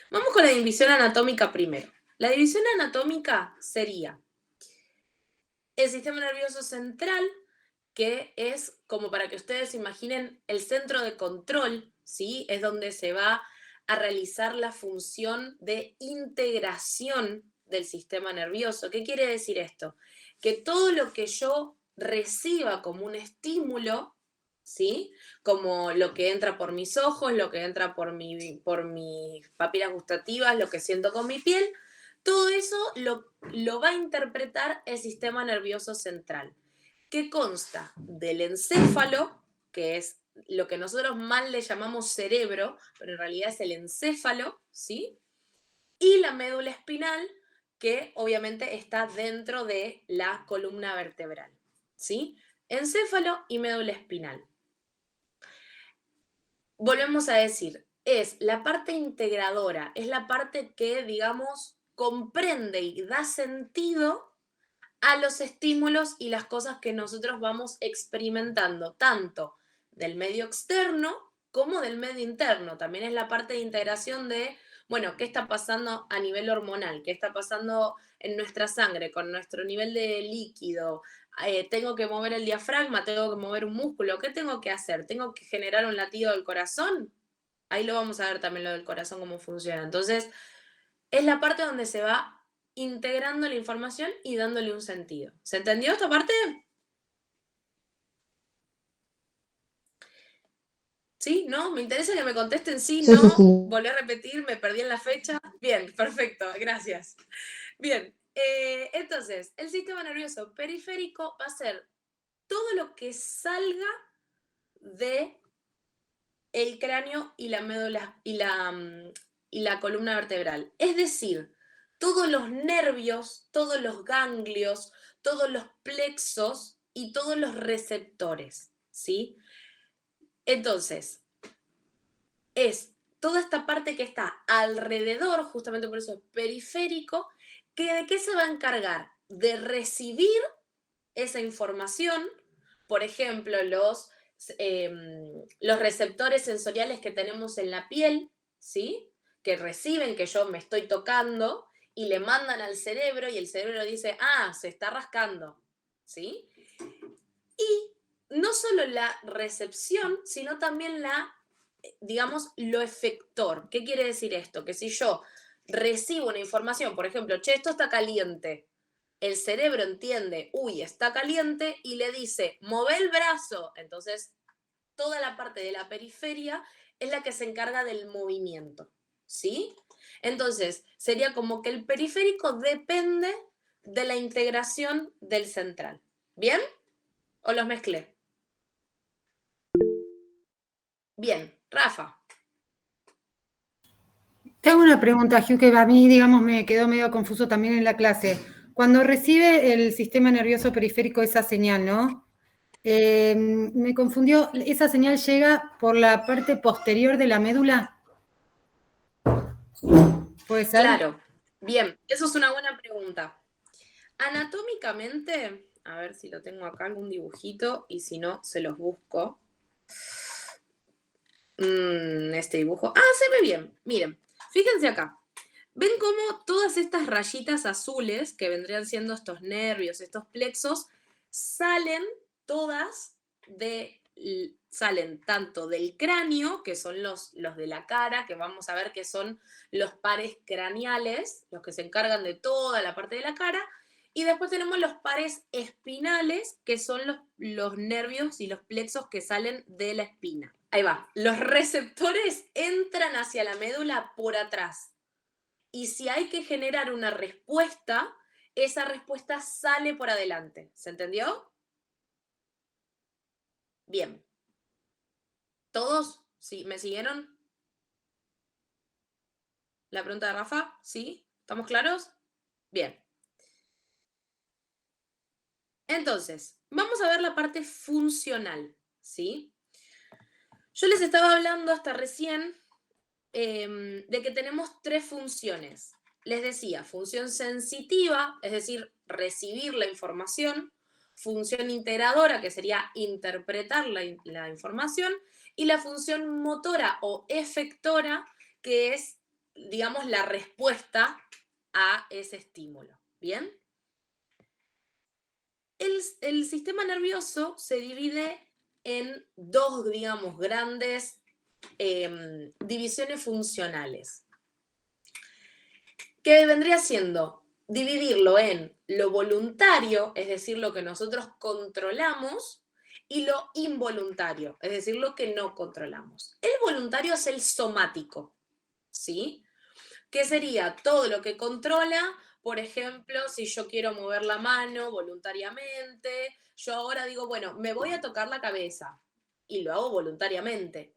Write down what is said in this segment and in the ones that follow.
Vamos con la división anatómica primero. La división anatómica sería el sistema nervioso central, que es como para que ustedes imaginen el centro de control, ¿sí? Es donde se va a realizar la función de integración del sistema nervioso. ¿Qué quiere decir esto? Que todo lo que yo reciba como un estímulo, ¿sí? Como lo que entra por mis ojos, lo que entra por mis papilas gustativas, lo que siento con mi piel, todo eso lo va a interpretar el sistema nervioso central, que consta del encéfalo, que es lo que nosotros mal le llamamos cerebro, pero en realidad es el encéfalo, ¿sí? Y la médula espinal, que obviamente está dentro de la columna vertebral, ¿sí? Encéfalo y médula espinal. Volvemos a decir, es la parte integradora, es la parte que, digamos, comprende y da sentido a los estímulos y las cosas que nosotros vamos experimentando, tanto del medio externo como del medio interno. También es la parte de integración de, bueno, qué está pasando a nivel hormonal, qué está pasando en nuestra sangre, con nuestro nivel de líquido. Tengo que mover el diafragma, tengo que mover un músculo, ¿qué tengo que hacer? ¿Tengo que generar un latido del corazón? Ahí lo vamos a ver también lo del corazón, cómo funciona. Entonces, es la parte donde se va integrando la información y dándole un sentido. ¿Se entendió esta parte? ¿Sí? ¿No? Me interesa que me contesten sí, Sí, sí, no. sí. Volví a repetir, me perdí en la fecha. Bien, perfecto, gracias. Bien, entonces, el sistema nervioso periférico va a ser todo lo que salga de el cráneo y la médula y la columna vertebral. Es decir, todos los nervios, todos los ganglios, todos los plexos y todos los receptores, ¿sí? Entonces, es toda esta parte que está alrededor, justamente por eso es periférico, que ¿de qué se va a encargar? De recibir esa información, por ejemplo, los receptores sensoriales que tenemos en la piel, ¿sí? Que reciben que yo me estoy tocando y le mandan al cerebro y el cerebro dice, ah, se está rascando, ¿sí? Y no solo la recepción, sino también digamos, lo efector. ¿Qué quiere decir esto? Que si yo recibo una información, por ejemplo, che, esto está caliente, el cerebro entiende, uy, está caliente, y le dice, move el brazo. Entonces, toda la parte de la periferia es la que se encarga del movimiento, ¿sí? Entonces, sería como que el periférico depende de la integración del central. ¿Bien? ¿O los mezclé? Bien, Rafa. Te hago una pregunta, Hugh, que a mí, digamos, me quedó medio confuso también en la clase. Cuando recibe el sistema nervioso periférico esa señal, ¿no? Me confundió, ¿esa señal llega por la parte posterior de la médula? ¿Puede ser? Claro. Bien, eso es una buena pregunta. Anatómicamente, a ver si lo tengo acá algún dibujito y si no, se los busco. Este dibujo. Ah, se ve bien. Miren, fíjense acá. ¿Ven cómo todas estas rayitas azules, que vendrían siendo estos nervios, estos plexos, salen todas salen tanto del cráneo, que son los de la cara, que vamos a ver que son los pares craneales, los que se encargan de toda la parte de la cara, y después tenemos los pares espinales, que son los nervios y los plexos que salen de la espina. Ahí va. Los receptores entran hacia la médula por atrás. Y si hay que generar una respuesta, esa respuesta sale por adelante. ¿Se entendió? Bien. ¿Todos? ¿Sí? ¿Me siguieron? ¿La pregunta de Rafa? ¿Sí? ¿Estamos claros? Bien. Entonces, vamos a ver la parte funcional, ¿sí? Yo les estaba hablando hasta recién de que tenemos tres funciones. Les decía, función sensitiva, es decir, recibir la información, función integradora, que sería interpretar la información, y la función motora o efectora, que es digamos, la respuesta a ese estímulo. ¿Bien? El sistema nervioso se divide en dos, digamos, grandes divisiones funcionales, que vendría siendo dividirlo en lo voluntario, es decir, lo que nosotros controlamos, y lo involuntario, es decir, lo que no controlamos. El voluntario es el somático, ¿sí? Que sería todo lo que controla, por ejemplo, si yo quiero mover la mano voluntariamente, yo ahora digo, bueno, me voy a tocar la cabeza y lo hago voluntariamente.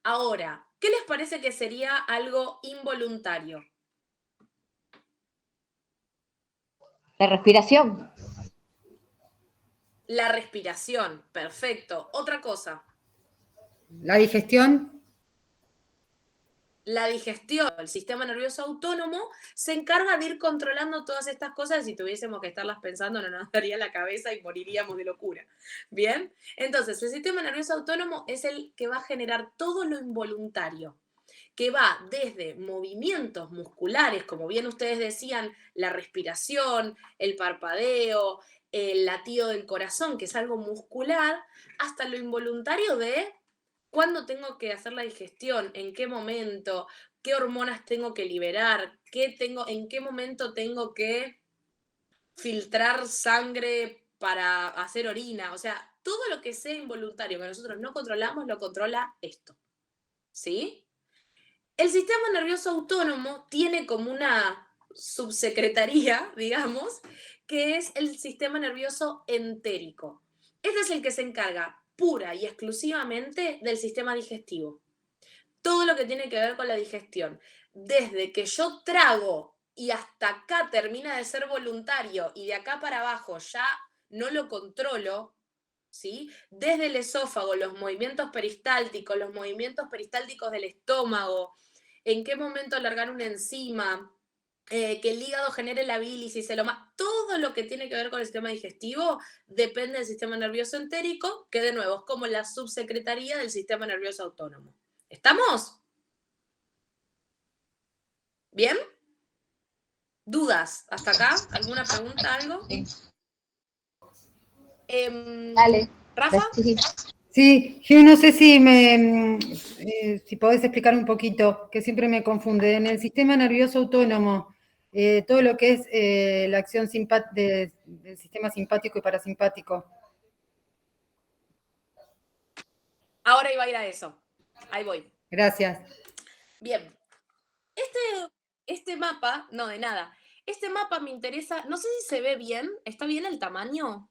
Ahora, ¿qué les parece que sería algo involuntario? La respiración. La respiración, perfecto. Otra cosa. La digestión. La digestión, el sistema nervioso autónomo, se encarga de ir controlando todas estas cosas. Si tuviésemos que estarlas pensando, no nos daría la cabeza y moriríamos de locura. ¿Bien? Entonces, el sistema nervioso autónomo es el que va a generar todo lo involuntario, que va desde movimientos musculares, como bien ustedes decían, la respiración, el parpadeo, el latido del corazón, que es algo muscular, hasta lo involuntario de cuándo tengo que hacer la digestión, en qué momento, qué hormonas tengo que liberar, en qué momento tengo que filtrar sangre para hacer orina. O sea, todo lo que sea involuntario que nosotros no controlamos, lo controla esto. ¿Sí? El sistema nervioso autónomo tiene como una subsecretaría, digamos, que es el sistema nervioso entérico. Este es el que se encarga pura y exclusivamente del sistema digestivo. Todo lo que tiene que ver con la digestión. Desde que yo trago y hasta acá termina de ser voluntario y de acá para abajo ya no lo controlo, ¿sí? Desde el esófago, los movimientos peristálticos del estómago, en qué momento alargar una enzima, que el hígado genere la bilis y todo lo que tiene que ver con el sistema digestivo depende del sistema nervioso entérico, que de nuevo es como la subsecretaría del sistema nervioso autónomo. ¿Estamos? ¿Bien? ¿Dudas hasta acá? ¿Alguna pregunta, algo? Sí. Dale. ¿Rafa? Sí, yo no sé si podés explicar un poquito, que siempre me confunde. En el sistema nervioso autónomo, todo lo que es la acción del sistema simpático y parasimpático. Ahora iba a ir a eso. Ahí voy. Gracias. Bien. Este mapa, no, de nada. Este mapa me interesa, no sé si se ve bien, ¿está bien el tamaño?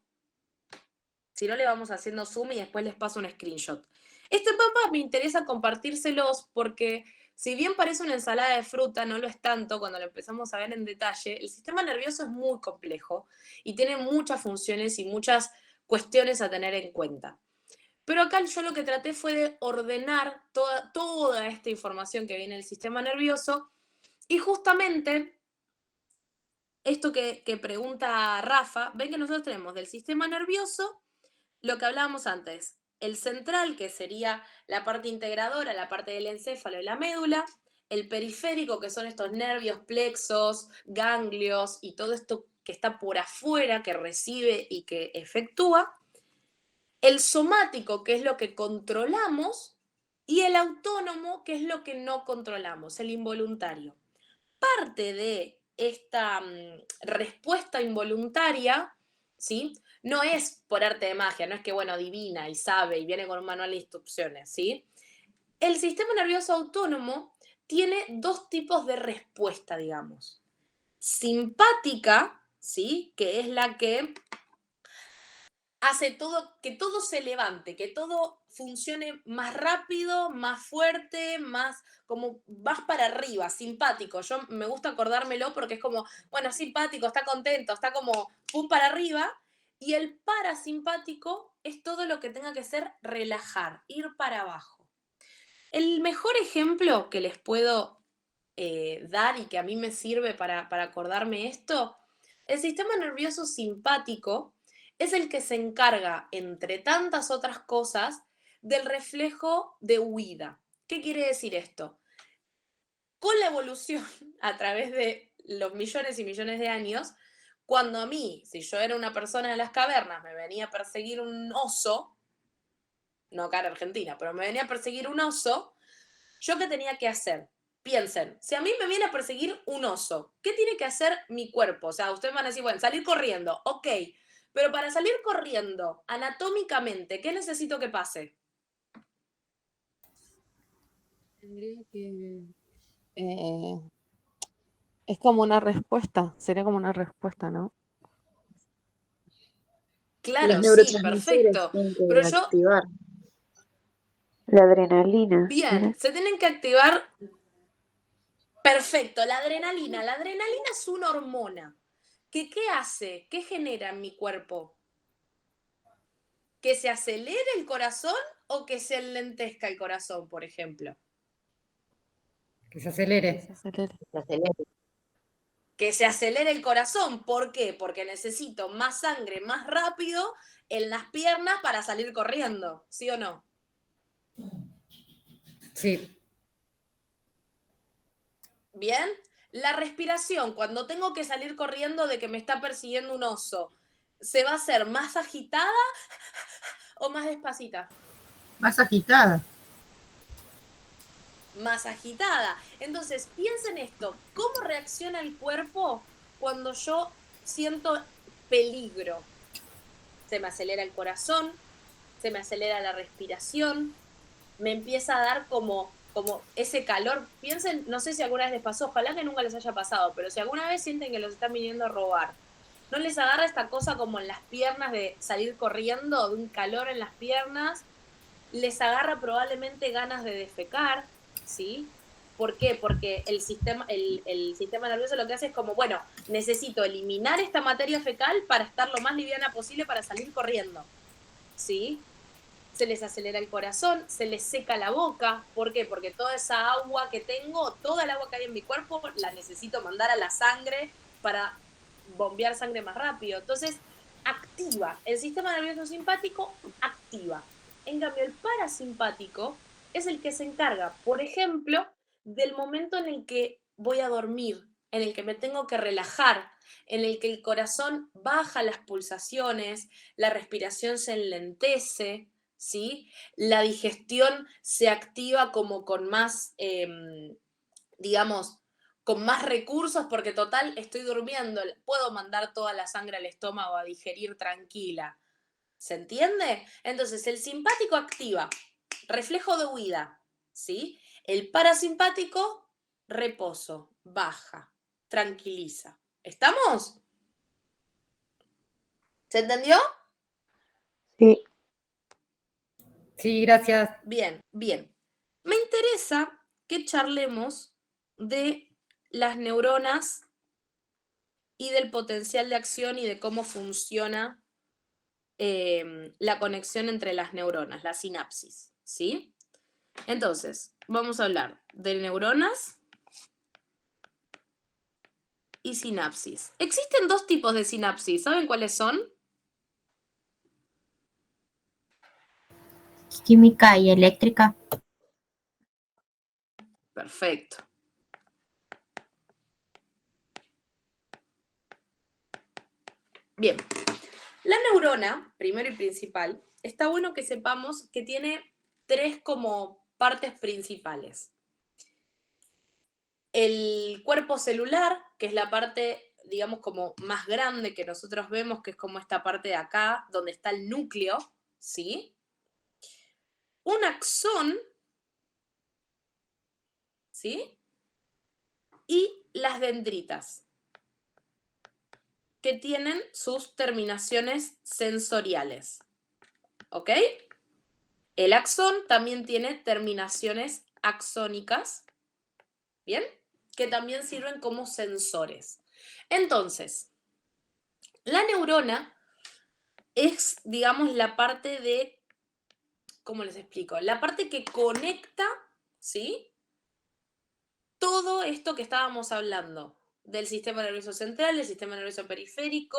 Si no, le vamos haciendo zoom y después les paso un screenshot. Este mapa me interesa compartírselos porque si bien parece una ensalada de fruta, no lo es tanto cuando lo empezamos a ver en detalle. El sistema nervioso es muy complejo y tiene muchas funciones y muchas cuestiones a tener en cuenta. Pero acá yo lo que traté fue de ordenar toda esta información que viene del sistema nervioso y justamente esto que pregunta Rafa, ven que nosotros tenemos del sistema nervioso lo que hablábamos antes, el central, que sería la parte integradora, la parte del encéfalo y la médula, el periférico, que son estos nervios, plexos, ganglios y todo esto que está por afuera, que recibe y que efectúa, el somático, que es lo que controlamos, y el autónomo, que es lo que no controlamos, el involuntario. Parte de esta respuesta involuntaria, ¿sí? No es por arte de magia, no es que, bueno, adivina y sabe y viene con un manual de instrucciones, ¿sí? El sistema nervioso autónomo tiene dos tipos de respuesta, digamos. Simpática, ¿sí? Que es la que hace que todo se levante, que todo funcione más rápido, más fuerte, más como vas para arriba, simpático. Yo me gusta acordármelo porque es como, bueno, simpático, está contento, está como pum para arriba. Y el parasimpático es todo lo que tenga que ser relajar, ir para abajo. El mejor ejemplo que les puedo dar y que a mí me sirve para acordarme esto, el sistema nervioso simpático es el que se encarga, entre tantas otras cosas, del reflejo de huida. ¿Qué quiere decir esto? con la evolución, a través de los millones y millones de años, cuando a mí, si yo era una persona de las cavernas, me venía a perseguir un oso, no acá en Argentina, pero me venía a perseguir un oso, ¿yo qué tenía que hacer? Piensen, si a mí me viene a perseguir un oso, ¿qué tiene que hacer mi cuerpo? O sea, ustedes van a decir, bueno, salir corriendo, ok, pero para salir corriendo, anatómicamente, ¿qué necesito que pase? Tendría que... es como una respuesta, sería como una respuesta, ¿no? Claro, Los sí, neurotransmisores perfecto. tienen que Pero yo, activar. La adrenalina. bien, se tienen que activar. Perfecto, la adrenalina. La adrenalina es una hormona. ¿Qué hace? ¿Qué genera en mi cuerpo? ¿Que se acelere el corazón o que se enlentezca el corazón, por ejemplo? Que se acelere. Se acelere. Se acelera. Que se acelere el corazón. ¿Por qué? Porque necesito más sangre más rápido en las piernas para salir corriendo, ¿sí o no? Sí. ¿Bien? La respiración, cuando tengo que salir corriendo de que me está persiguiendo un oso, ¿se va a hacer más agitada o más despacita? Más agitada. Más agitada. Entonces, piensen esto, ¿cómo reacciona el cuerpo cuando yo siento peligro? Se me acelera el corazón, se me acelera la respiración, me empieza a dar como ese calor. Piensen, no sé si alguna vez les pasó, ojalá que nunca les haya pasado, pero si alguna vez sienten que los están viniendo a robar, ¿no les agarra esta cosa como en las piernas de salir corriendo, de un calor en las piernas? Les agarra probablemente ganas de defecar, ¿sí? ¿Por qué? Porque el sistema nervioso lo que hace es como, bueno, necesito eliminar esta materia fecal para estar lo más liviana posible para salir corriendo, ¿sí? Se les acelera el corazón, se les seca la boca. ¿Por qué? Porque toda esa agua que tengo, toda el agua que hay en mi cuerpo, la necesito mandar a la sangre para bombear sangre más rápido. Entonces, activa. El sistema nervioso simpático activa. En cambio, el parasimpático es el que se encarga, por ejemplo, del momento en el que voy a dormir, en el que me tengo que relajar, en el que el corazón baja las pulsaciones, la respiración se enlentece, ¿sí? La digestión se activa como con más, digamos, con más recursos, porque total estoy durmiendo, puedo mandar toda la sangre al estómago a digerir tranquila. ¿Se entiende? Entonces, el simpático activa, reflejo de huida, ¿sí? El parasimpático, reposo, baja, tranquiliza. ¿Estamos? ¿Se entendió? Sí. Sí, gracias. Bien, bien. Me interesa que charlemos de las neuronas y del potencial de acción y de cómo funciona la conexión entre las neuronas, la sinapsis, ¿sí? Entonces, vamos a hablar de neuronas y sinapsis. Existen dos tipos de sinapsis, ¿saben cuáles son? Química y eléctrica. Perfecto. Bien, la neurona, primero y principal, está bueno que sepamos que tiene tres como partes principales. El cuerpo celular, que es la parte, digamos, como más grande que nosotros vemos, que es como esta parte de acá, donde está el núcleo, ¿sí? Un axón, ¿sí? Y las dendritas, que tienen sus terminaciones sensoriales, ¿ok? El axón también tiene terminaciones axónicas, ¿bien? Que también sirven como sensores. Entonces, la neurona es, digamos, la parte de, ¿cómo les explico? La parte que conecta, ¿sí? Todo esto que estábamos hablando, del sistema nervioso central, del sistema nervioso periférico,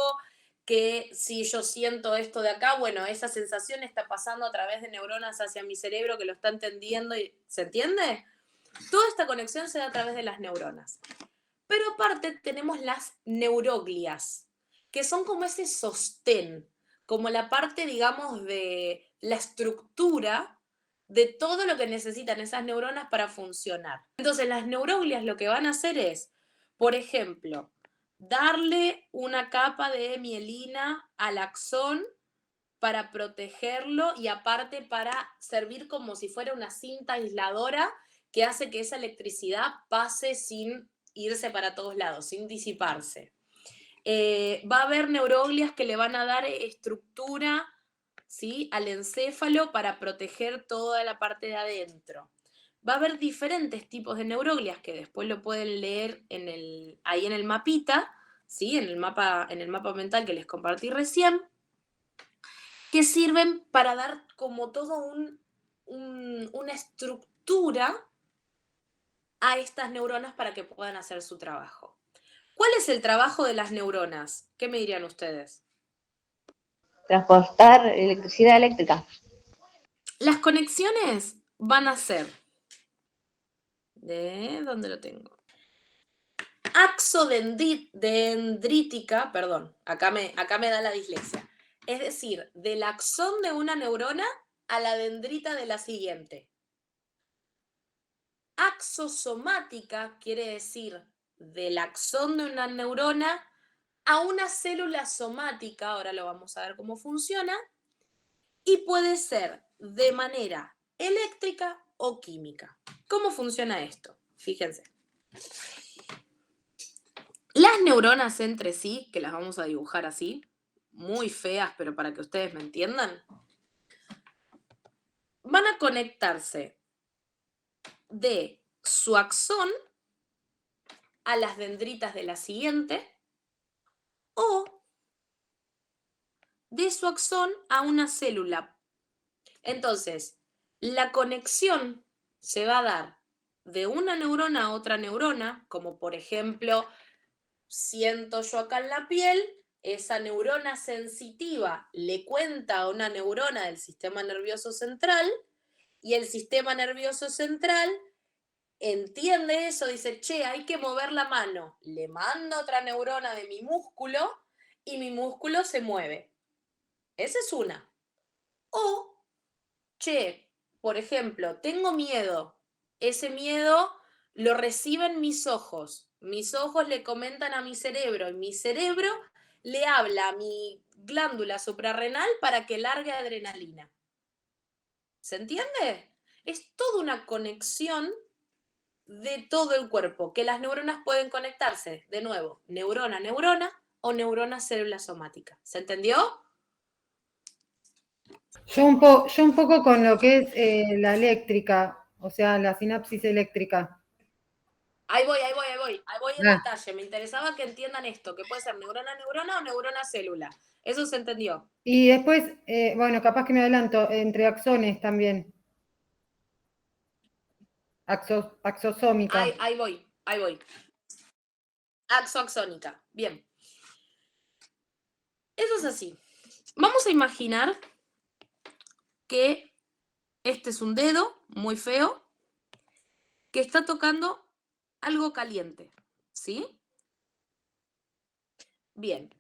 que si yo siento esto de acá, bueno, esa sensación está pasando a través de neuronas hacia mi cerebro que lo está entendiendo, ¿se entiende? Toda esta conexión se da a través de las neuronas. Pero aparte tenemos las neuroglias, que son como ese sostén, como la parte, digamos, de la estructura de todo lo que necesitan esas neuronas para funcionar. Entonces, las neuroglias lo que van a hacer es, por ejemplo, darle una capa de mielina al axón para protegerlo y aparte para servir como si fuera una cinta aisladora que hace que esa electricidad pase sin irse para todos lados, sin disiparse. Va a haber neuroglias que le van a dar estructura, ¿sí?, al encéfalo para proteger toda la parte de adentro. Va a haber diferentes tipos de neuroglias que después lo pueden leer ahí en el mapita, ¿sí?, en el mapa mental que les compartí recién, que sirven para dar como todo una estructura a estas neuronas para que puedan hacer su trabajo. ¿Cuál es el trabajo de las neuronas? ¿Qué me dirían ustedes? Transportar electricidad eléctrica. Las conexiones van a ser, ¿de dónde lo tengo? Axodendrítica, perdón, acá me da la dislexia. Es decir, del axón de una neurona a la dendrita de la siguiente. Axosomática quiere decir del axón de una neurona a una célula somática, ahora lo vamos a ver cómo funciona, y puede ser de manera eléctrica o química. ¿Cómo funciona esto? Fíjense. Las neuronas entre sí, que las vamos a dibujar así, muy feas, pero para que ustedes me entiendan, van a conectarse de su axón a las dendritas de la siguiente o de su axón a una célula. Entonces, la conexión se va a dar de una neurona a otra neurona, como por ejemplo, siento yo acá en la piel, esa neurona sensitiva le cuenta a una neurona del sistema nervioso central y el sistema nervioso central entiende eso, dice, che, hay que mover la mano, le mando otra neurona de mi músculo y mi músculo se mueve. Esa es una. O, che, por ejemplo, tengo miedo, ese miedo lo reciben mis ojos le comentan a mi cerebro y mi cerebro le habla a mi glándula suprarrenal para que largue adrenalina. ¿Se entiende? Es toda una conexión de todo el cuerpo, que las neuronas pueden conectarse, de nuevo, neurona a neurona o neurona a célula somática. ¿Se entendió? Yo un poco con lo que es la eléctrica, o sea, la sinapsis eléctrica. Ahí voy en detalle. Me interesaba que entiendan esto, que puede ser neurona a neurona o neurona a célula. Eso se entendió. Y después, bueno, capaz que me adelanto, entre axones también. Axosómica. Ahí voy. Axoaxónica. Bien. Eso es así. Vamos a imaginar que este es un dedo muy feo que está tocando algo caliente, ¿sí? Bien.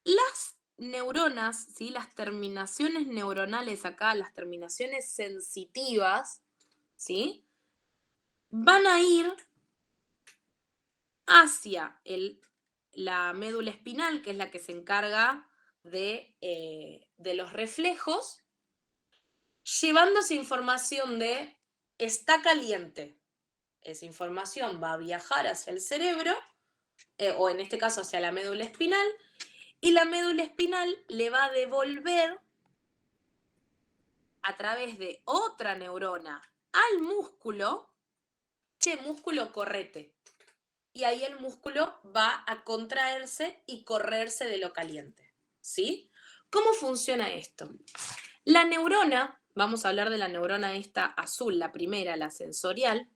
Las neuronas, ¿sí?, las terminaciones neuronales acá, las terminaciones sensitivas, ¿sí?, van a ir hacia la médula espinal, que es la que se encarga de los reflejos, llevándose información de está caliente. Esa información va a viajar hacia el cerebro, o en este caso hacia la médula espinal, y la médula espinal le va a devolver a través de otra neurona al músculo, che, músculo, correte. Y ahí el músculo va a contraerse y correrse de lo caliente, ¿sí? ¿Cómo funciona esto? La neurona, vamos a hablar de la neurona esta azul, la primera, la sensorial,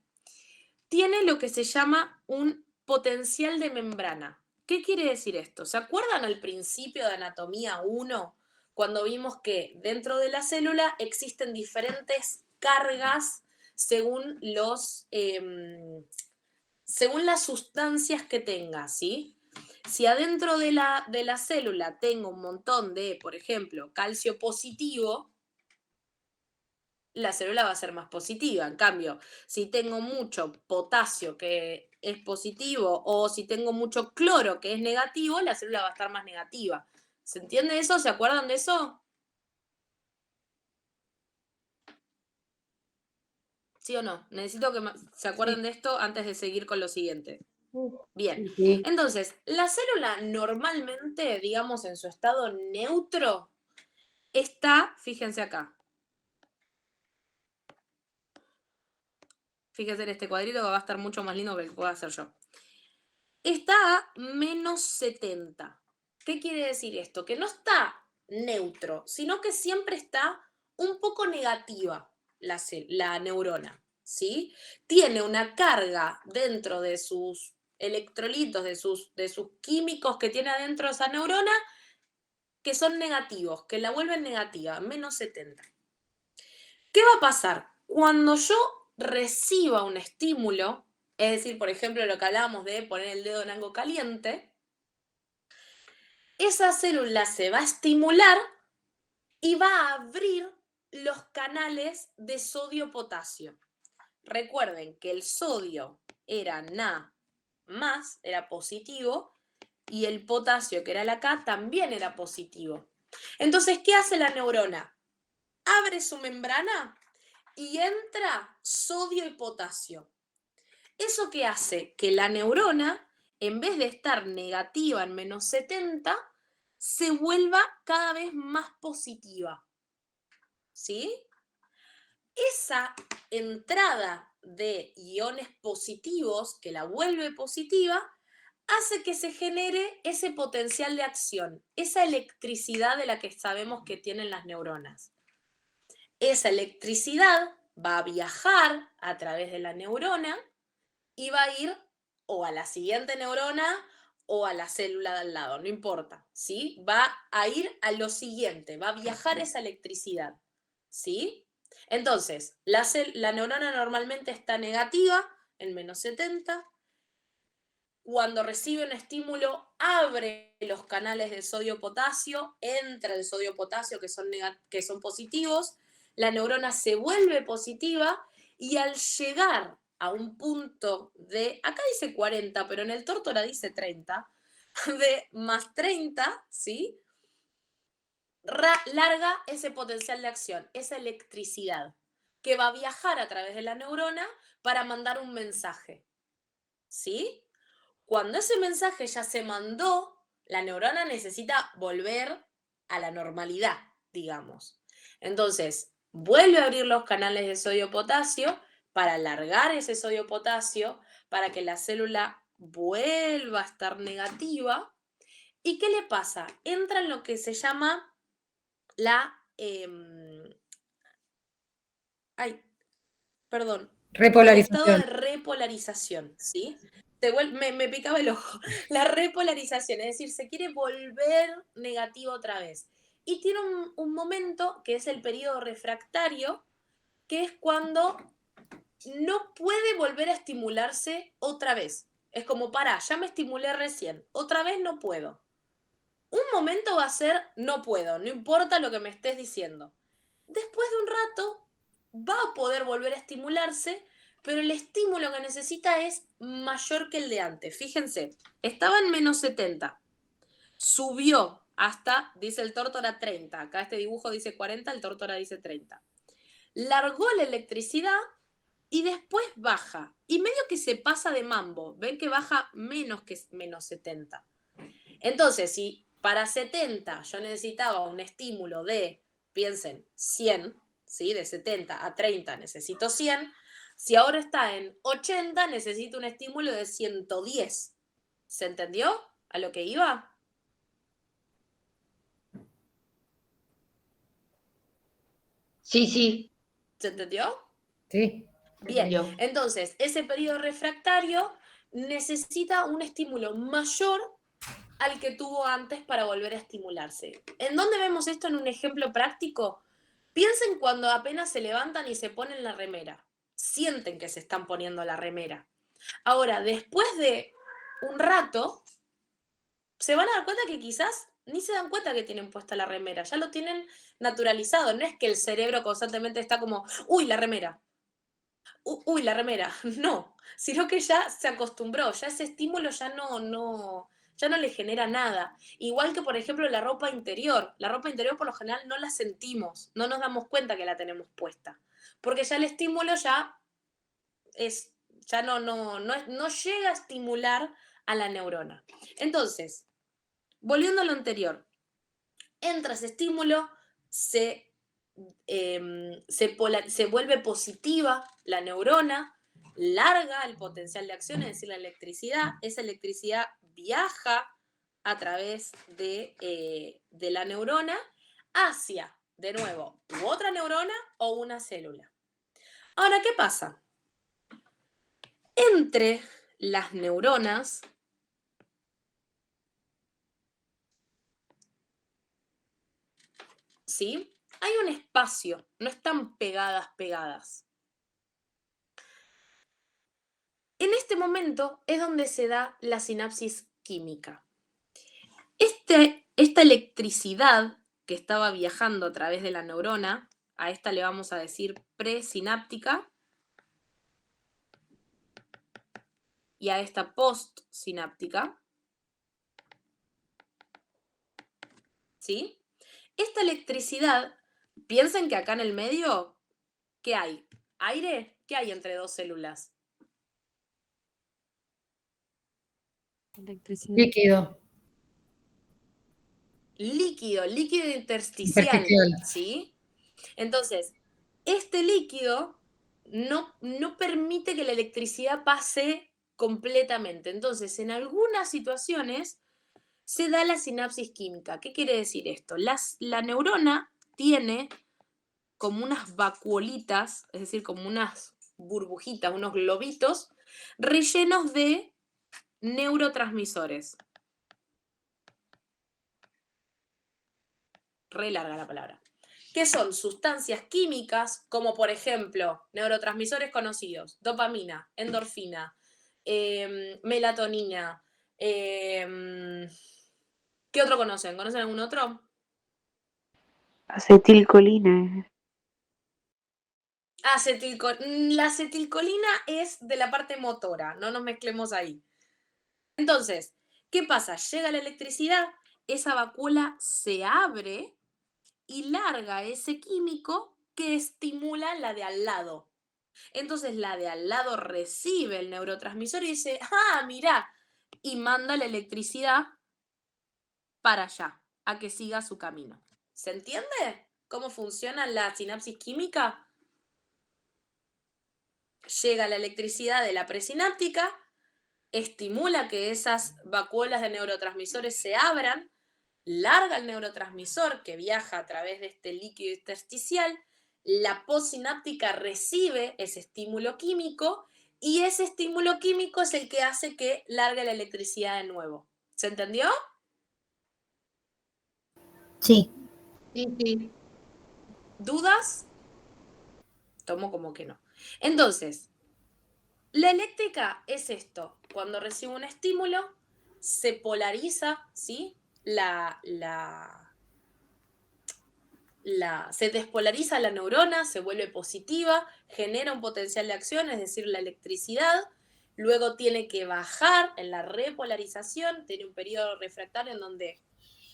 tiene lo que se llama un potencial de membrana. ¿Qué quiere decir esto? ¿Se acuerdan al principio de Anatomía 1, cuando vimos que dentro de la célula existen diferentes cargas según según las sustancias que tenga, ¿sí? Si adentro de la célula tengo un montón de, por ejemplo, calcio positivo, la célula va a ser más positiva. En cambio, si tengo mucho potasio que es positivo o si tengo mucho cloro que es negativo, la célula va a estar más negativa. ¿Se entiende eso? ¿Se acuerdan de eso? ¿Sí o no? Necesito que se acuerden de esto antes de seguir con lo siguiente. Bien, Sí. entonces, la célula normalmente, digamos, en su estado neutro, está, fíjense acá. Fíjense en este cuadrito que va a estar mucho más lindo que el que puedo hacer yo. Está a -70. ¿Qué quiere decir esto? Que no está neutro, sino que siempre está un poco negativa la neurona, ¿sí? Tiene una carga dentro de sus electrolitos, de sus químicos que tiene adentro esa neurona, que son negativos, que la vuelven negativa, -70. ¿Qué va a pasar? Cuando yo reciba un estímulo, es decir, por ejemplo, lo que hablábamos de poner el dedo en algo caliente, esa célula se va a estimular y va a abrir los canales de sodio-potasio. Recuerden que el sodio era Na+, era positivo, y el potasio, que era la K, también era positivo. Entonces, ¿qué hace la neurona? Abre su membrana y entra sodio y potasio. ¿Eso qué hace? Que la neurona, en vez de estar negativa en -70, se vuelva cada vez más positiva. ¿Sí? Esa entrada de iones positivos que la vuelve positiva hace que se genere ese potencial de acción, esa electricidad de la que sabemos que tienen las neuronas. Esa electricidad va a viajar a través de la neurona y va a ir o a la siguiente neurona o a la célula de al lado, no importa, ¿sí? Va a ir a lo siguiente, va a viajar esa electricidad, ¿sí? Entonces, la neurona normalmente está negativa en -70. Cuando recibe un estímulo, abre los canales de sodio-potasio, entra el sodio-potasio que son positivos, la neurona se vuelve positiva y al llegar a un punto de, acá dice 40, pero en el tórtora dice 30, de +30, ¿sí? Larga ese potencial de acción, esa electricidad, que va a viajar a través de la neurona para mandar un mensaje, ¿sí? Cuando ese mensaje ya se mandó, la neurona necesita volver a la normalidad, digamos. Entonces, vuelve a abrir los canales de sodio-potasio para alargar ese sodio-potasio, para que la célula vuelva a estar negativa. ¿Y qué le pasa? Entra en lo que se llama la... el estado de Repolarización. repolarización, ¿sí? Me picaba el ojo. La repolarización, es decir, se quiere volver negativo otra vez. Y tiene un momento que es el periodo refractario, que es cuando no puede volver a estimularse otra vez. Es como, pará, ya me estimulé recién, otra vez no puedo. Un momento va a ser, no puedo, no importa lo que me estés diciendo. Después de un rato, va a poder volver a estimularse, pero el estímulo que necesita es mayor que el de antes. Fíjense, estaba en -70, subió hasta, dice el tórtora, 30. Acá este dibujo dice 40, el tórtora dice 30. Largó la electricidad y después baja. Y medio que se pasa de mambo. Ven que baja menos que -70. Entonces, si para 70 yo necesitaba un estímulo de, piensen, 100, ¿sí? De 70 a 30 necesito 100. Si ahora está en 80, necesito un estímulo de 110. ¿Se entendió a lo que iba? Sí, sí. ¿Se entendió? Sí. Bien, Yo. entonces ese periodo refractario necesita un estímulo mayor al que tuvo antes para volver a estimularse. ¿En dónde vemos esto en un ejemplo práctico? Piensen cuando apenas se levantan y se ponen la remera. sienten que se están poniendo la remera. Ahora, después de un rato, se van a dar cuenta que quizás ni se dan cuenta que tienen puesta la remera, ya lo tienen naturalizado. No es que el cerebro constantemente está como, uy, la remera, uy, la remera, no, sino que ya se acostumbró, ya ese estímulo ya no le genera nada. Igual que, por ejemplo, la ropa interior por lo general no la sentimos, no nos damos cuenta que la tenemos puesta, porque ya el estímulo ya no llega a estimular a la neurona. Entonces, volviendo a lo anterior, entra ese estímulo, se vuelve positiva la neurona, larga el potencial de acción, es decir, la electricidad. Esa electricidad viaja a través de la neurona hacia, de nuevo, u otra neurona o una célula. Ahora, ¿qué pasa? Entre las neuronas ¿sí? Hay un espacio, no están pegadas. En este momento es donde se da la sinapsis química. Esta electricidad que estaba viajando a través de la neurona, a esta le vamos a decir presináptica y a esta postsináptica, ¿sí? Esta electricidad, piensen que acá en el medio, ¿qué hay? ¿Aire? ¿Qué hay entre dos células? Electricidad. Líquido. Líquido intersticial, Intersticial. ¿sí? Entonces, este líquido no permite que la electricidad pase completamente. Entonces, en algunas situaciones se da la sinapsis química. ¿Qué quiere decir esto? La neurona tiene como unas vacuolitas, es decir, como unas burbujitas, unos globitos rellenos de neurotransmisores. Re larga la palabra. Que son sustancias químicas como, por ejemplo, neurotransmisores conocidos, dopamina, endorfina, melatonina. ¿Qué otro conocen? ¿Conocen algún otro? Acetilcolina. La acetilcolina es de la parte motora, no nos mezclemos ahí. Entonces, ¿qué pasa? Llega la electricidad, esa vacuola se abre y larga ese químico que estimula la de al lado. Entonces la de al lado recibe el neurotransmisor y dice, mirá, y manda la electricidad para allá, a que siga su camino. ¿Se entiende cómo funciona la sinapsis química? Llega la electricidad de la presináptica, estimula que esas vacuolas de neurotransmisores se abran, larga el neurotransmisor que viaja a través de este líquido intersticial, la postsináptica recibe ese estímulo químico y ese estímulo químico es el que hace que largue la electricidad de nuevo. ¿Se entendió? Sí. Sí. ¿Dudas? Tomo como que no. Entonces, la eléctrica es esto. Cuando recibe un estímulo, se polariza, ¿sí? Se despolariza la neurona, se vuelve positiva, genera un potencial de acción, es decir, la electricidad, luego tiene que bajar en la repolarización, tiene un periodo refractario en donde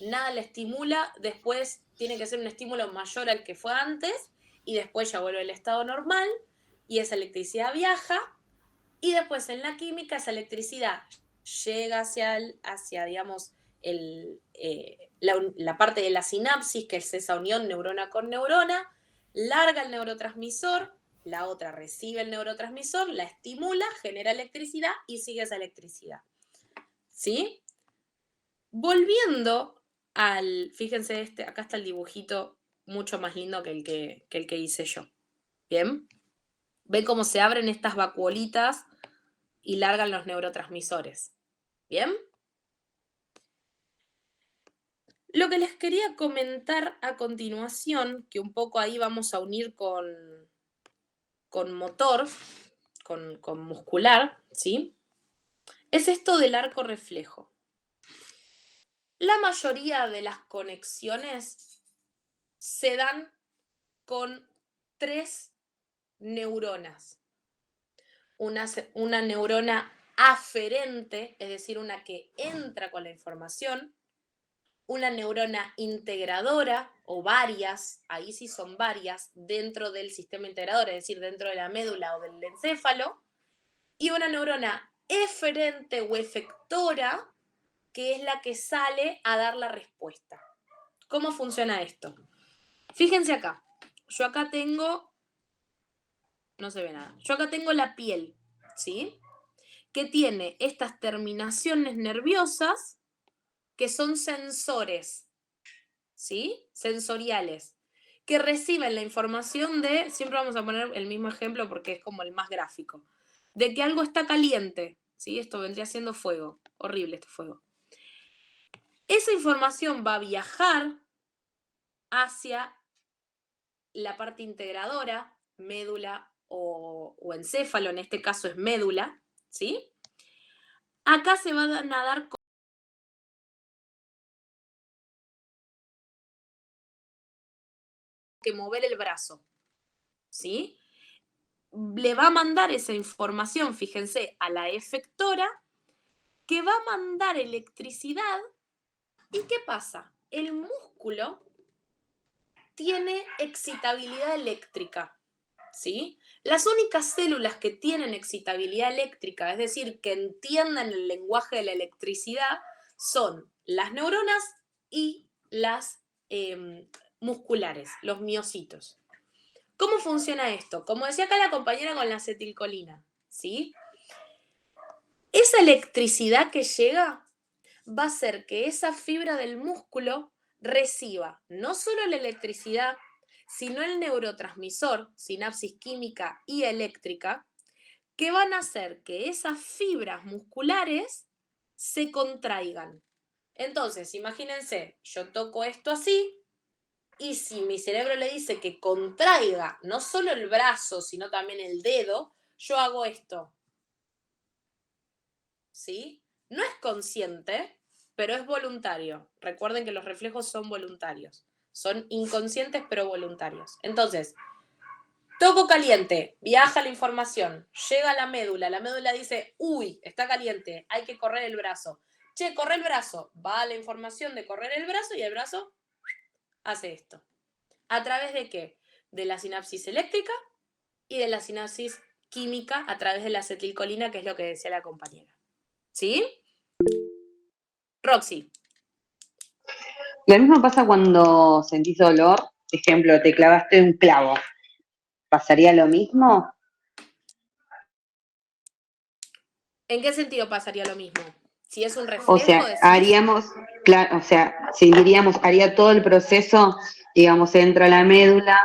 nada le estimula, después tiene que ser un estímulo mayor al que fue antes, y después ya vuelve al estado normal, y esa electricidad viaja, y después en la química esa electricidad llega hacia digamos, la parte de la sinapsis, que es esa unión neurona con neurona, larga el neurotransmisor, la otra recibe el neurotransmisor, la estimula, genera electricidad y sigue esa electricidad. ¿Sí? Volviendo fíjense, acá está el dibujito mucho más lindo que el que hice yo. ¿Bien? ¿Ven cómo se abren estas vacuolitas y largan los neurotransmisores? ¿Bien? Lo que les quería comentar a continuación, que un poco ahí vamos a unir con con motor, con muscular, ¿sí? Es esto del arco reflejo. La mayoría de las conexiones se dan con 3 neuronas. Una neurona aferente, es decir, una que entra con la información, una neurona integradora o varias, ahí sí son varias, dentro del sistema integrador, es decir, dentro de la médula o del encéfalo, y una neurona eferente o efectora, que es la que sale a dar la respuesta. ¿Cómo funciona esto? Fíjense acá. Yo acá tengo, no se ve nada, yo acá tengo la piel, ¿sí? Que tiene estas terminaciones nerviosas que son sensores, ¿sí? Sensoriales, que reciben la información de, siempre vamos a poner el mismo ejemplo porque es como el más gráfico, de que algo está caliente, ¿sí? Esto vendría siendo fuego, horrible este fuego. Esa información va a viajar hacia la parte integradora, médula o encéfalo, en este caso es médula, ¿sí? Acá se van a dar que mover el brazo, ¿sí? Le va a mandar esa información, fíjense, a la efectora, que va a mandar electricidad. ¿Y qué pasa? El músculo tiene excitabilidad eléctrica, ¿sí? Las únicas células que tienen excitabilidad eléctrica, es decir, que entiendan el lenguaje de la electricidad, son las neuronas y las musculares, los miocitos. ¿Cómo funciona esto? Como decía acá la compañera con la acetilcolina, ¿sí? Esa electricidad que llega va a hacer que esa fibra del músculo reciba no solo la electricidad, sino el neurotransmisor, sinapsis química y eléctrica, que van a hacer que esas fibras musculares se contraigan. Entonces, imagínense, yo toco esto así, y si mi cerebro le dice que contraiga no solo el brazo, sino también el dedo, yo hago esto. ¿Sí? No es consciente, pero es voluntario. Recuerden que los reflejos son voluntarios. Son inconscientes, pero voluntarios. Entonces, toco caliente, viaja la información, llega a la médula dice, uy, está caliente, hay que correr el brazo. Che, corre el brazo. Va la información de correr el brazo y el brazo hace esto. ¿A través de qué? De la sinapsis eléctrica y de la sinapsis química a través de la acetilcolina, que es lo que decía la compañera. ¿Sí? Roxy. Lo mismo pasa cuando sentís dolor. Ejemplo, te clavaste un clavo. ¿Pasaría lo mismo? ¿En qué sentido pasaría lo mismo? Si es un reflejo, O sea, decís. haríamos, claro, o sea, si diríamos, haría todo el proceso, digamos, entra a la médula,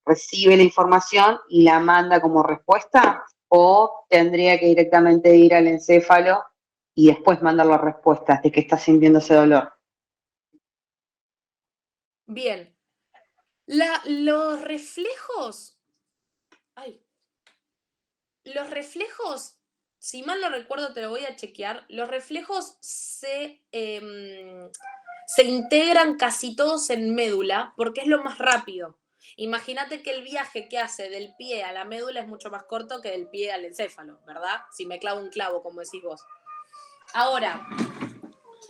recibe la información y la manda como respuesta, o tendría que directamente ir al encéfalo y después mandar las respuestas de que está sintiendo ese dolor. Bien. Los reflejos. Los reflejos, si mal no recuerdo, te lo voy a chequear. Los reflejos se integran casi todos en médula porque es lo más rápido. Imagínate que el viaje que hace del pie a la médula es mucho más corto que del pie al encéfalo, ¿verdad? Si me clavo un clavo, como decís vos. Ahora,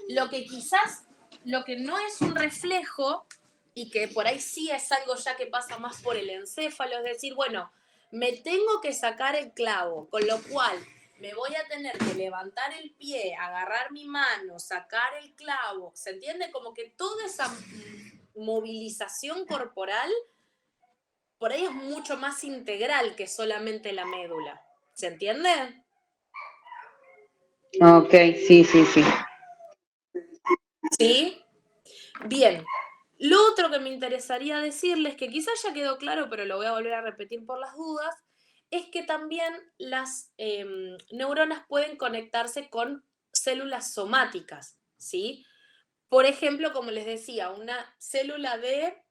lo que no es un reflejo y que por ahí sí es algo ya que pasa más por el encéfalo, es decir, bueno, me tengo que sacar el clavo, con lo cual me voy a tener que levantar el pie, agarrar mi mano, sacar el clavo. ¿Se entiende? Como que toda esa movilización corporal por ahí es mucho más integral que solamente la médula. ¿Se entiende? Ok, sí. ¿Sí? Bien. Lo otro que me interesaría decirles, que quizás ya quedó claro, pero lo voy a volver a repetir por las dudas, es que también las neuronas pueden conectarse con células somáticas, ¿sí? Por ejemplo, como les decía, una célula de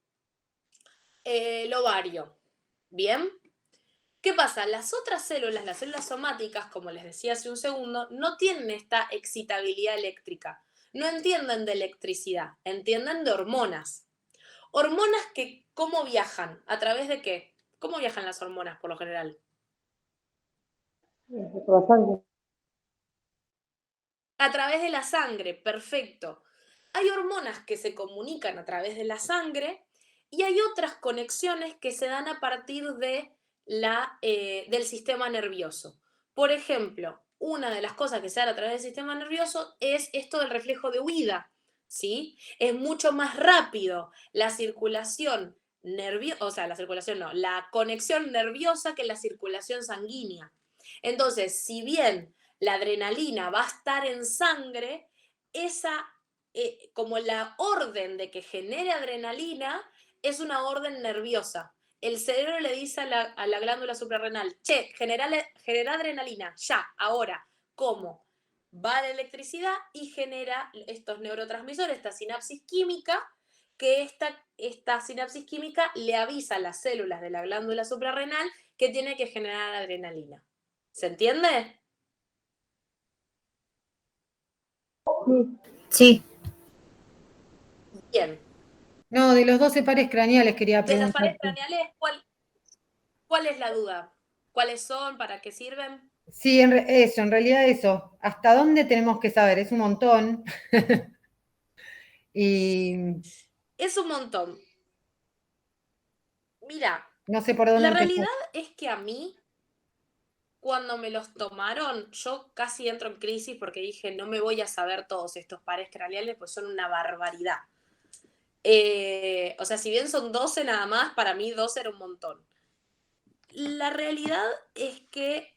el ovario, ¿bien? ¿Qué pasa? Las otras células, las células somáticas, como les decía hace un segundo, no tienen esta excitabilidad eléctrica. No entienden de electricidad, entienden de hormonas. Hormonas que, ¿cómo viajan? ¿A través de qué? ¿Cómo viajan las hormonas por lo general? Bastante. A través de la sangre, perfecto. Hay hormonas que se comunican a través de la sangre y hay otras conexiones que se dan a partir de del sistema nervioso. Por ejemplo, una de las cosas que se dan a través del sistema nervioso es esto del reflejo de huida, ¿sí? Es mucho más rápido la circulación nerviosa, o sea, la circulación no, la conexión nerviosa que la circulación sanguínea. Entonces, si bien la adrenalina va a estar en sangre, esa, como la orden de que genere adrenalina, es una orden nerviosa. El cerebro le dice a la glándula suprarrenal, che, genera adrenalina, ya, ahora. ¿Cómo? Va la electricidad y genera estos neurotransmisores, esta sinapsis química, que esta sinapsis química le avisa a las células de la glándula suprarrenal que tiene que generar adrenalina. ¿Se entiende? Sí. Bien. No, de los 12 pares craneales quería De las preguntar. pares craneales, ¿cuál es la duda? ¿Cuáles son? ¿Para qué sirven? Sí, en realidad eso. ¿Hasta dónde tenemos que saber? Es un montón. Y Es un montón. Mira, no sé por dónde la empezar. realidad es que a mí, cuando me los tomaron, yo casi entro en crisis porque dije, no me voy a saber todos estos pares craneales, pues son una barbaridad. O sea, si bien son 12 nada más, para mí 12 era un montón. La realidad es que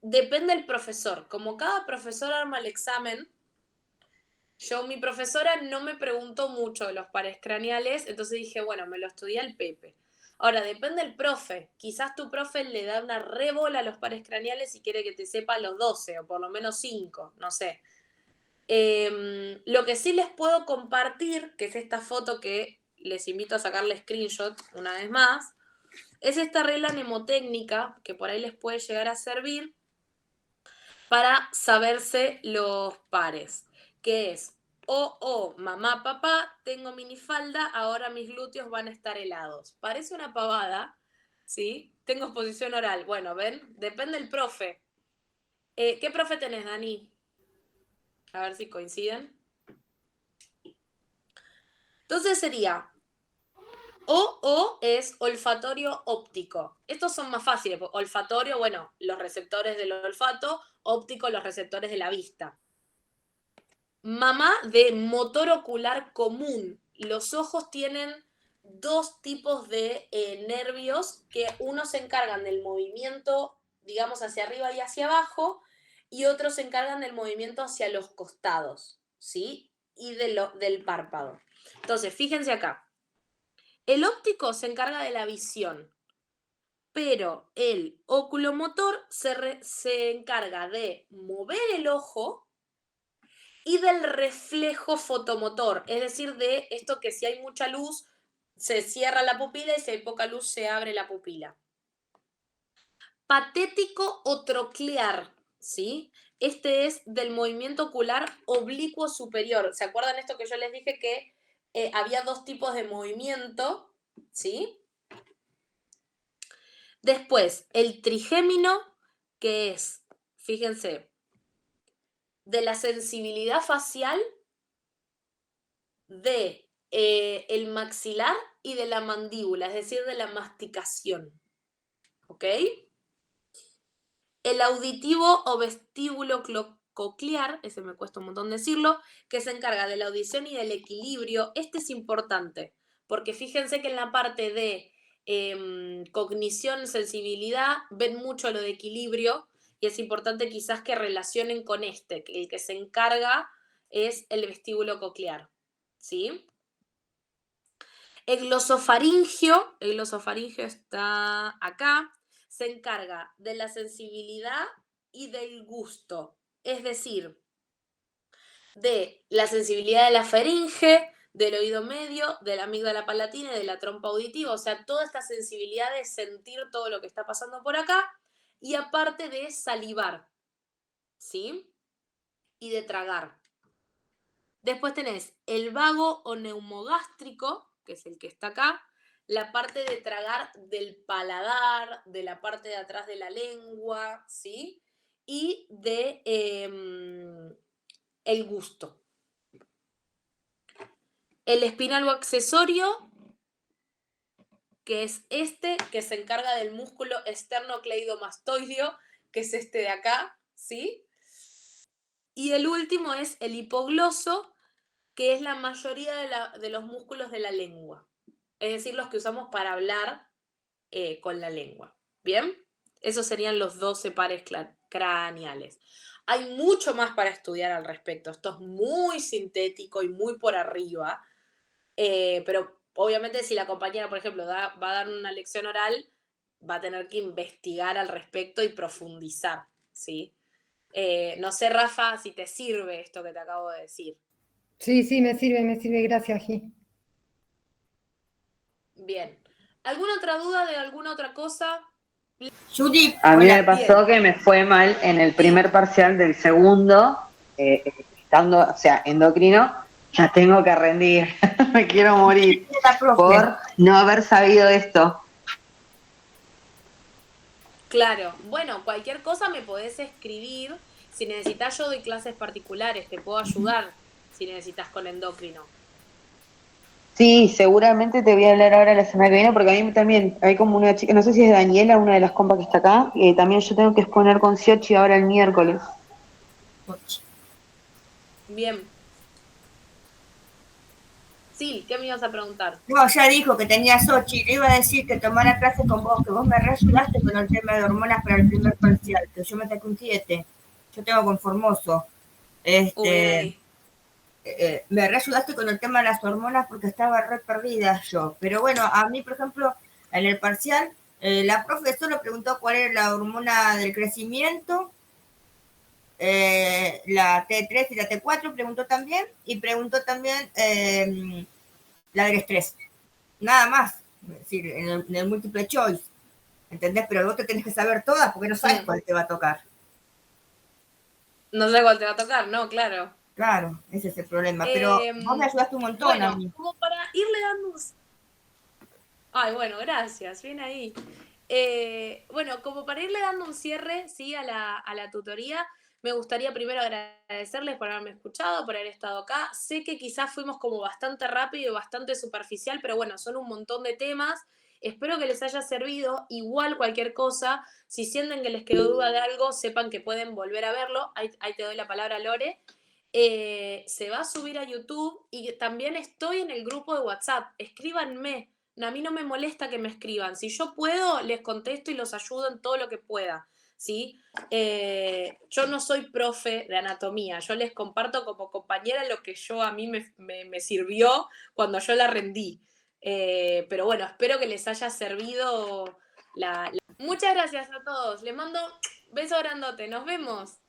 depende del profesor. Como cada profesor arma el examen, mi profesora no me preguntó mucho de los pares craneales, entonces dije, bueno, me lo estudié al Pepe. Ahora, depende del profe. Quizás tu profe le da una rebola a los pares craneales y quiere que te sepa los 12 o por lo menos 5, no sé. Lo que sí les puedo compartir, que es esta foto que les invito a sacarle screenshot una vez más, es esta regla mnemotécnica que por ahí les puede llegar a servir para saberse los pares, que es mamá, papá, tengo minifalda, ahora mis glúteos van a estar helados. Parece una pavada, ¿sí? Tengo exposición oral. Bueno, ¿ven? Depende del profe. ¿Qué profe tenés, Dani? A ver si coinciden. Entonces sería, o es olfatorio óptico. Estos son más fáciles. Olfatorio, bueno, los receptores del olfato, óptico, los receptores de la vista. Mamá de motor ocular común. Los ojos tienen dos tipos de nervios que unos se encargan del movimiento, digamos, hacia arriba y hacia abajo, y otros se encargan del movimiento hacia los costados, ¿sí? Y del párpado. Entonces, fíjense acá. El óptico se encarga de la visión, pero el oculomotor se encarga de mover el ojo y del reflejo fotomotor, es decir, de esto que si hay mucha luz se cierra la pupila y si hay poca luz se abre la pupila. Patético o troclear, ¿sí? Este es del movimiento ocular oblicuo superior. ¿Se acuerdan esto que yo les dije que había dos tipos de movimiento, ¿sí? Después, el trigémino, que es, fíjense, de la sensibilidad facial, de el maxilar y de la mandíbula, es decir, de la masticación. ¿Ok? El auditivo o vestíbulo coclear, ese me cuesta un montón decirlo, que se encarga de la audición y del equilibrio. Este es importante, porque fíjense que en la parte de cognición, sensibilidad, ven mucho lo de equilibrio y es importante quizás que relacionen con que el que se encarga es el vestíbulo coclear, ¿sí? El glosofaringio está acá, se encarga de la sensibilidad y del gusto, es decir, de la sensibilidad de la faringe, del oído medio, de la amígdala palatina y de la trompa auditiva, o sea, toda esta sensibilidad de sentir todo lo que está pasando por acá, y aparte de salivar, ¿sí? Y de tragar. Después tenés el vago o neumogástrico, que es el que está acá, la parte de tragar del paladar, de la parte de atrás de la lengua, ¿sí? Y de el gusto. El espinal accesorio, que es este, que se encarga del músculo esternocleidomastoideo, que es este de acá, ¿sí? Y el último es el hipogloso, que es la mayoría de los músculos de la lengua. Es decir, los que usamos para hablar con la lengua. ¿Bien? Esos serían los 12 pares craneales. Hay mucho más para estudiar al respecto. Esto es muy sintético y muy por arriba. Pero obviamente si la compañera, por ejemplo, va a dar una lección oral, va a tener que investigar al respecto y profundizar, ¿sí? No sé, Rafa, si te sirve esto que te acabo de decir. Sí, sí, me sirve, gracias, Gi. Bien. ¿Alguna otra duda de alguna otra cosa? Judy, A mí me hola. pasó que me fue mal en el primer parcial del segundo, estando, o sea, endocrino, ya tengo que rendir, me quiero morir La profe. por no haber sabido esto. Claro. Bueno, cualquier cosa me podés escribir. Si necesitas, yo doy clases particulares, te puedo ayudar si necesitas con endocrino. Sí, seguramente te voy a hablar ahora la semana que viene, porque a mí también hay como una chica, no sé si es Daniela, una de las compas que está acá, también yo tengo que exponer con Siochi ahora el miércoles. Bien. Sí, ¿qué me ibas a preguntar? No, ya dijo que tenía Sochi. Le iba a decir que tomara clase con vos, que vos me reayudaste con el tema de hormonas para el primer parcial, que yo me saqué un 7. Yo tengo con Formoso. Me reayudaste con el tema de las hormonas porque estaba re perdida yo. Pero bueno, a mí, por ejemplo, en el parcial, la profe solo preguntó cuál era la hormona del crecimiento, la T3 y la T4 preguntó también, y preguntó también la del estrés. Nada más, es decir, en el múltiple choice, ¿entendés? Pero vos te tenés que saber todas porque no sabes cuál te va a tocar. No sé cuál te va a tocar, no, claro. Claro, ese es el problema. Pero vos me ayudaste un montón bueno, a mí. como para irle dando un... Ay, bueno, gracias, bien ahí. Bueno, como para irle dando un cierre, ¿sí? a la tutoría, me gustaría primero agradecerles por haberme escuchado, por haber estado acá. Sé que quizás fuimos como bastante rápido y bastante superficial, pero bueno, son un montón de temas. Espero que les haya servido. Igual cualquier cosa, si sienten que les quedó duda de algo, sepan que pueden volver a verlo. Ahí te doy la palabra, Lore. Se va a subir a YouTube y también estoy en el grupo de WhatsApp. Escríbanme. A mí no me molesta que me escriban. Si yo puedo, les contesto y los ayudo en todo lo que pueda, ¿sí? Yo no soy profe de anatomía. Yo les comparto como compañera lo que a mí me sirvió cuando yo la rendí. Pero bueno, espero que les haya servido Muchas gracias a todos. Les mando beso grandote. Nos vemos.